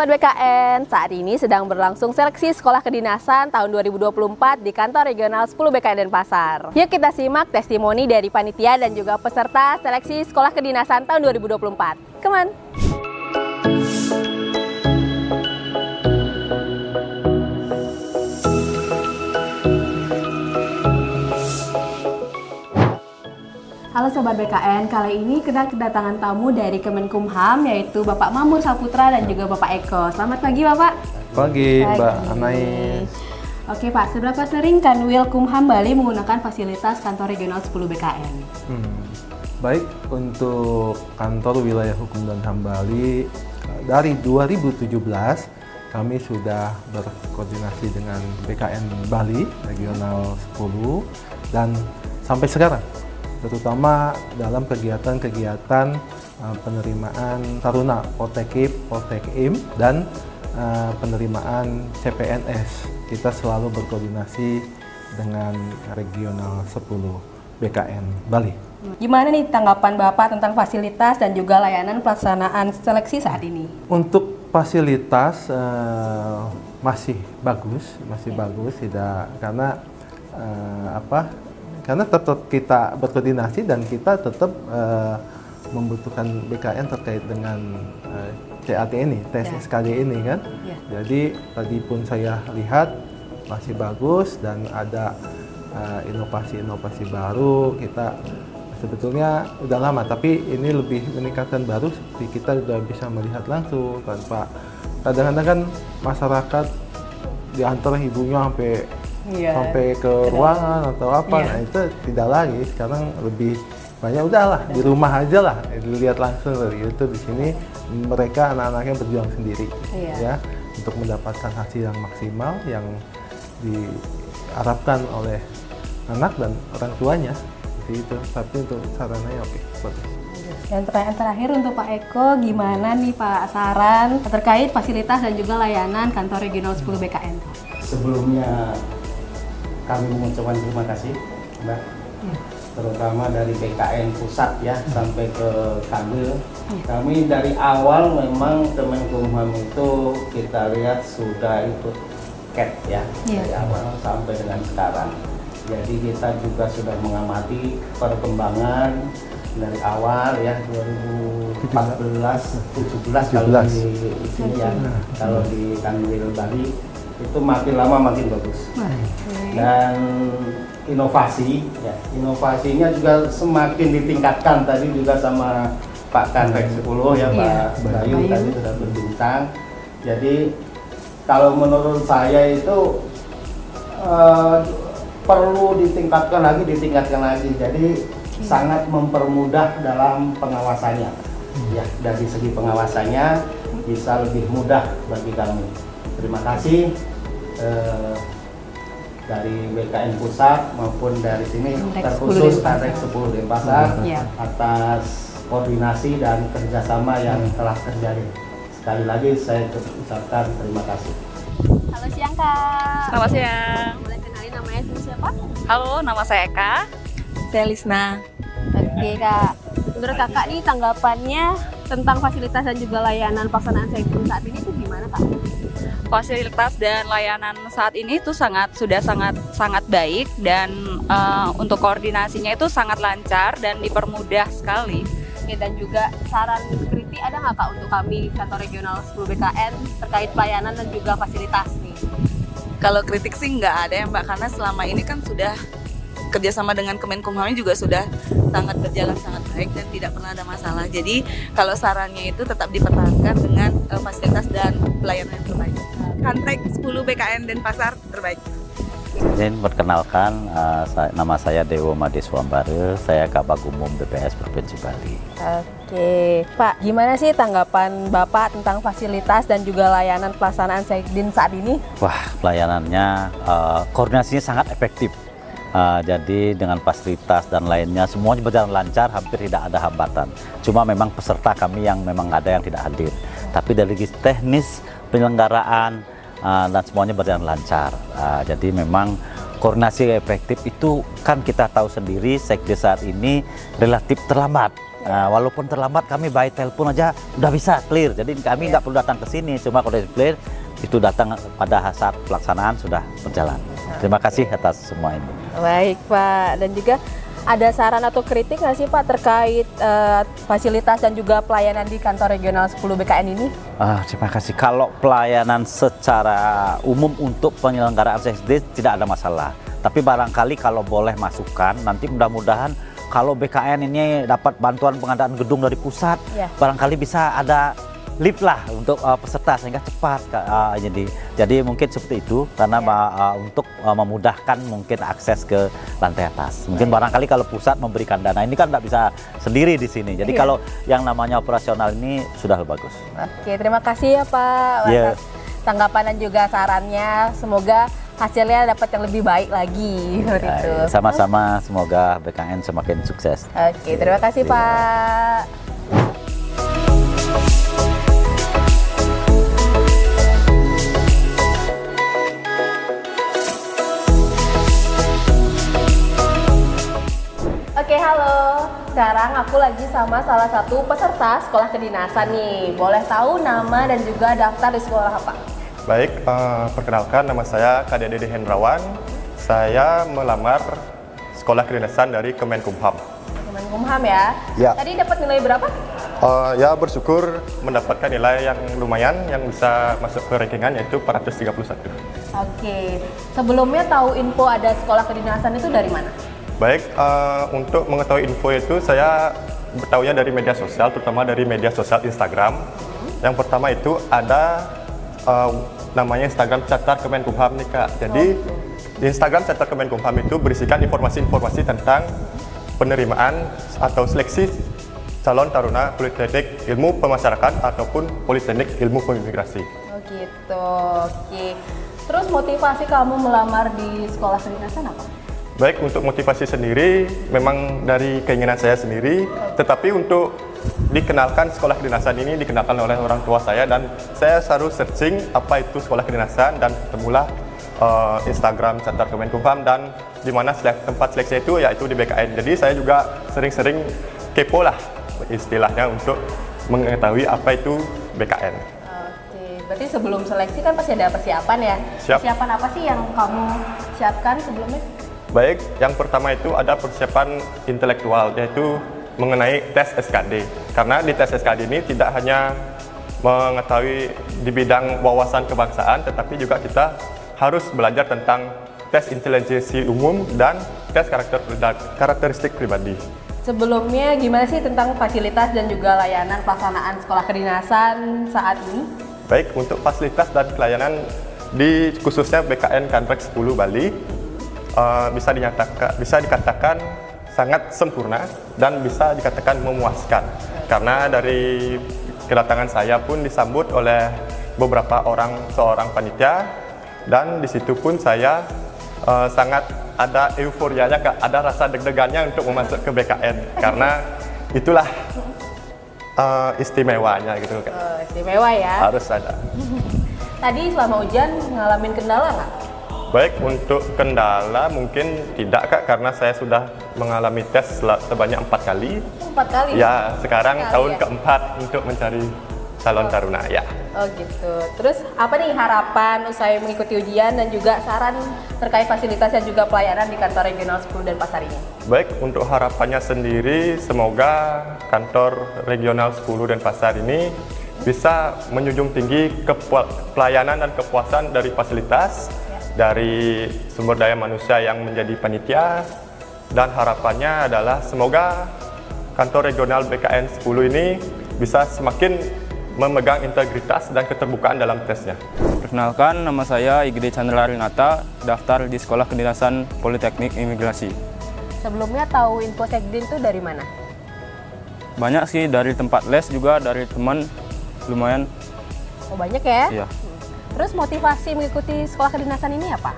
Sobat BKN, saat ini sedang berlangsung seleksi sekolah kedinasan tahun 2024 di kantor regional 10 BKN Denpasar. Yuk kita simak testimoni dari panitia dan juga peserta seleksi sekolah kedinasan tahun 2024. Come on! Halo Sobat BKN, kali ini kita kedatangan tamu dari Kemenkumham yaitu Bapak Mamur Saputra dan juga Bapak Eko. Selamat pagi Bapak. Pagi Mbak Anais. Oke Pak, seberapa sering Kanwil Kumham Bali menggunakan fasilitas kantor regional 10 BKN? Baik, untuk kantor wilayah hukum dan HAM Bali dari 2017 kami sudah berkoordinasi dengan BKN Bali regional 10 dan sampai sekarang, terutama dalam kegiatan-kegiatan penerimaan Taruna Poltekip, Poltekim, dan penerimaan CPNS. Kita selalu berkoordinasi dengan regional 10 BKN Bali. Gimana nih tanggapan Bapak tentang fasilitas dan juga layanan pelaksanaan seleksi saat ini? Untuk fasilitas masih bagus, tidak karena karena tetap kita berkoordinasi dan kita tetap membutuhkan BKN terkait dengan CAT ini, tes SKD ini kan. Jadi tadi pun saya lihat masih bagus dan ada inovasi-inovasi baru. Kita sebetulnya udah lama, tapi ini lebih meningkatkan baru seperti kita sudah bisa melihat langsung tanpa kadang-kadang kan masyarakat diantar ibunya sampai ke ruangan atau apa, nah itu tidak lagi. Sekarang lebih banyak udahlah di rumah aja lah, dilihat langsung dari YouTube. Di sini mereka anak-anaknya berjuang sendiri ya untuk mendapatkan hasil yang maksimal yang diharapkan oleh anak dan orang tuanya seperti itu. Tapi untuk sarannya oke, bagus. Dan pertanyaan terakhir untuk Pak Eko, gimana nih Pak saran terkait fasilitas dan juga layanan kantor regional 10 BKN? Sebelumnya kami mengucapkan terima kasih Mbak, terutama dari BKN pusat ya sampai ke Kanwil. Kami dari awal memang Kemenkumham itu kita lihat sudah ikut CAT ya, dari awal sampai dengan sekarang. Jadi kita juga sudah mengamati perkembangan dari awal ya 2014, 17 kalau di sini ya, kalau di Kanwil Bali itu makin lama makin bagus. Dan inovasinya juga semakin ditingkatkan. Tadi juga sama Pak Kanrek 10 ya, Pak Bayu tadi sudah berbincang. Jadi kalau menurut saya itu perlu ditingkatkan lagi. Jadi sangat mempermudah dalam pengawasannya. Ya, dari segi pengawasannya bisa lebih mudah bagi kami. Terima kasih dari BKN Pusat maupun dari sini terkhusus Kanrek 10 Denpasar atas koordinasi dan kerjasama yang telah terjadi. Sekali lagi saya ucapkan terima kasih. Halo siang Kak. Selamat siang. Boleh kenalin namanya siapa? Halo, nama saya Eka. Saya Lisna. Oke Kak, menurut Kakak nih tanggapannya tentang fasilitas dan juga layanan pelaksanaan seleksi saat ini itu gimana Kak? Fasilitas dan layanan saat ini itu sudah sangat baik dan untuk koordinasinya itu sangat lancar dan dipermudah sekali. Oke, dan juga saran kritik ada nggak Kak untuk kami kantor regional 10 BKN terkait pelayanan dan juga fasilitas nih? Kalau kritik sih nggak ada ya Mbak, karena selama ini kan sudah kerjasama dengan Kemenkumham juga sudah sangat berjalan sangat baik dan tidak pernah ada masalah. Jadi kalau sarannya itu tetap dipertahankan dengan fasilitas dan pelayanan yang terbaik. Kanrek 10 BKN Denpasar terbaik. Izin perkenalkan, nama saya Dewo Madeswambare, saya Kabag Umum BPS Provinsi Bali. Oke, Pak, gimana sih tanggapan Bapak tentang fasilitas dan juga layanan pelaksanaan Sekdin saat ini? Wah, pelayanannya, koordinasinya sangat efektif. Jadi dengan fasilitas dan lainnya semuanya berjalan lancar, hampir tidak ada hambatan. Cuma memang peserta kami yang memang ada yang tidak hadir. Tapi dari segi teknis penyelenggaraan dan semuanya berjalan lancar. Jadi memang koordinasi efektif itu kan kita tahu sendiri Sekdes saat ini relatif terlambat Walaupun terlambat kami by telepon aja udah bisa clear. Jadi kami nggak perlu datang ke sini, cuma kalau clear itu datang pada saat pelaksanaan sudah berjalan. Terima kasih atas semua ini. Baik Pak, dan juga ada saran atau kritik nggak sih Pak terkait fasilitas dan juga pelayanan di kantor regional 10 BKN ini? Terima kasih. Kalau pelayanan secara umum untuk penyelenggaraan CSD tidak ada masalah. Tapi barangkali kalau boleh masukan, nanti mudah-mudahan kalau BKN ini dapat bantuan pengadaan gedung dari pusat, barangkali bisa ada lift lah untuk peserta sehingga cepat. Jadi mungkin seperti itu karena untuk memudahkan mungkin akses ke lantai atas. Mungkin barangkali kalau pusat memberikan dana ini kan tidak bisa sendiri di sini. Jadi kalau yang namanya operasional ini sudah bagus. Oke, terima kasih ya Pak atas tanggapan dan juga sarannya. Semoga hasilnya dapat yang lebih baik lagi. Sama-sama, semoga BKN semakin sukses. Oke, terima kasih Pak. Oke, halo. Sekarang aku lagi sama salah satu peserta sekolah kedinasan nih. Boleh tahu nama dan juga daftar di sekolah apa? Baik, perkenalkan nama saya Kak Dede Hendrawan. Saya melamar sekolah kedinasan dari Kemenkumham. Kemenkumham ya? Ya. Tadi dapat nilai berapa? Ya, bersyukur mendapatkan nilai yang lumayan, yang bisa masuk ke rankingan yaitu 431. Oke, sebelumnya tahu info ada sekolah kedinasan itu dari mana? Baik, untuk mengetahui info itu saya tahunya dari media sosial, terutama dari media sosial Instagram. Yang pertama itu ada namanya Instagram Catar Kemenkumham nih Kak. Jadi di Instagram Catar Kemenkumham itu berisikan informasi-informasi tentang penerimaan atau seleksi calon taruna Politeknik Ilmu Pemasyarakat ataupun Politeknik Ilmu Pemigrasi. Oh gitu, oke. Terus motivasi kamu melamar di sekolah kedinasan apa? Baik, untuk motivasi sendiri memang dari keinginan saya sendiri, tetapi untuk dikenalkan sekolah kedinasan ini dikenalkan oleh orang tua saya dan saya selalu searching apa itu sekolah kedinasan dan ketemulah Instagram Catar Kemenkumham dan di mana tempat seleksi itu yaitu di BKN. Jadi saya juga sering-sering kepo lah istilahnya untuk mengetahui apa itu BKN. Oke, berarti sebelum seleksi kan pasti ada persiapan ya? Siap. Persiapan apa sih yang kamu siapkan sebelumnya? Baik, yang pertama itu ada persiapan intelektual, yaitu mengenai tes SKD. Karena di tes SKD ini tidak hanya mengetahui di bidang wawasan kebangsaan, tetapi juga kita harus belajar tentang tes intelijensi umum dan tes karakteristik pribadi. Sebelumnya gimana sih tentang fasilitas dan juga layanan pelaksanaan sekolah kedinasan saat ini? Baik, untuk fasilitas dan pelayanan di khususnya BKN Kanrek 10 Bali, bisa dikatakan sangat sempurna dan bisa dikatakan memuaskan karena dari kedatangan saya pun disambut oleh beberapa seorang panitia dan di situ pun saya sangat ada euforianya, ada rasa deg-degannya untuk masuk ke BKN karena itulah istimewanya gitu kan. Istimewa ya. Harus ada. Tadi selama ujian ngalamin kendala nggak? Baik, untuk kendala mungkin tidak Kak, karena saya sudah mengalami tes sebanyak 4 kali. 4 kali? Ya, sekarang tahun keempat untuk mencari calon taruna ya. Oh gitu. Terus apa nih harapan usai mengikuti ujian dan juga saran terkait fasilitas dan juga pelayanan di kantor regional 10 Denpasar ini? Baik, untuk harapannya sendiri semoga kantor regional 10 Denpasar ini bisa menjunjung tinggi pelayanan dan kepuasan dari fasilitas, dari sumber daya manusia yang menjadi panitia, dan harapannya adalah semoga kantor regional BKN 10 ini bisa semakin memegang integritas dan keterbukaan dalam tesnya. Perkenalkan, nama saya Igede Chandra Rinata, daftar di Sekolah Kedinasan Politeknik Imigrasi. Sebelumnya tahu info Sekdin itu dari mana? Banyak sih, dari tempat les juga, dari teman, lumayan. Oh banyak ya? Iya. Terus motivasi mengikuti sekolah kedinasan ini apa?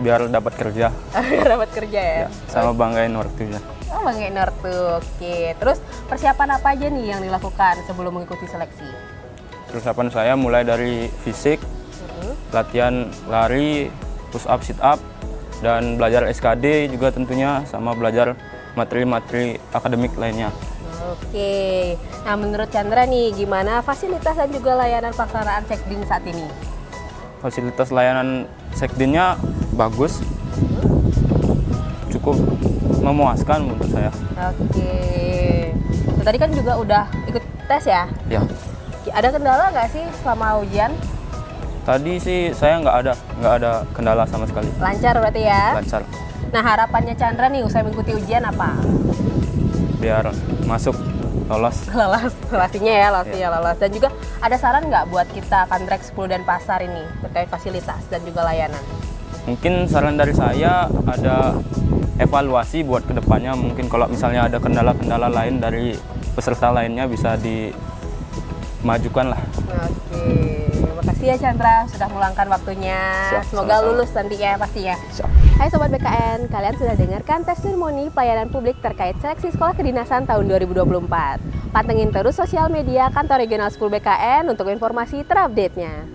Biar dapat kerja. Biar dapat kerja ya? Sama banggain ortunya. Oh banggain ortu, oke. Terus persiapan apa aja nih yang dilakukan sebelum mengikuti seleksi? Persiapan saya mulai dari fisik, latihan lari, push up, sit up, dan belajar SKD juga tentunya, sama belajar materi-materi akademik lainnya. Oke, nah menurut Chandra nih, gimana fasilitas dan juga layanan pelaksanaan Sekdin saat ini? Fasilitas layanan Sekdinnya bagus, cukup memuaskan menurut saya. Oke, nah, tadi kan juga udah ikut tes ya? Ya, Ada kendala nggak sih selama ujian? tadi sih saya nggak ada kendala sama sekali. Lancar berarti ya? Lancar, Nah harapannya Chandra nih usai mengikuti ujian apa? biar masuk lolos. Lolos, pastinya ya lolos. Dan juga ada saran nggak buat kita Kantrek 10 Denpasar ini terkait fasilitas dan juga layanan? Mungkin saran dari saya ada evaluasi buat kedepannya. Mungkin kalau misalnya ada kendala-kendala lain dari peserta lainnya bisa dimajukan lah. Oke, makasih ya Chandra sudah meluangkan waktunya. Siap, Semoga sama-sama. lulus nantinya pastinya. Siap. Hai Sobat BKN, kalian sudah dengarkan testimoni pelayanan publik terkait seleksi sekolah kedinasan tahun 2024. Pantengin terus sosial media Kantor Regional 10 BKN untuk informasi terupdate-nya.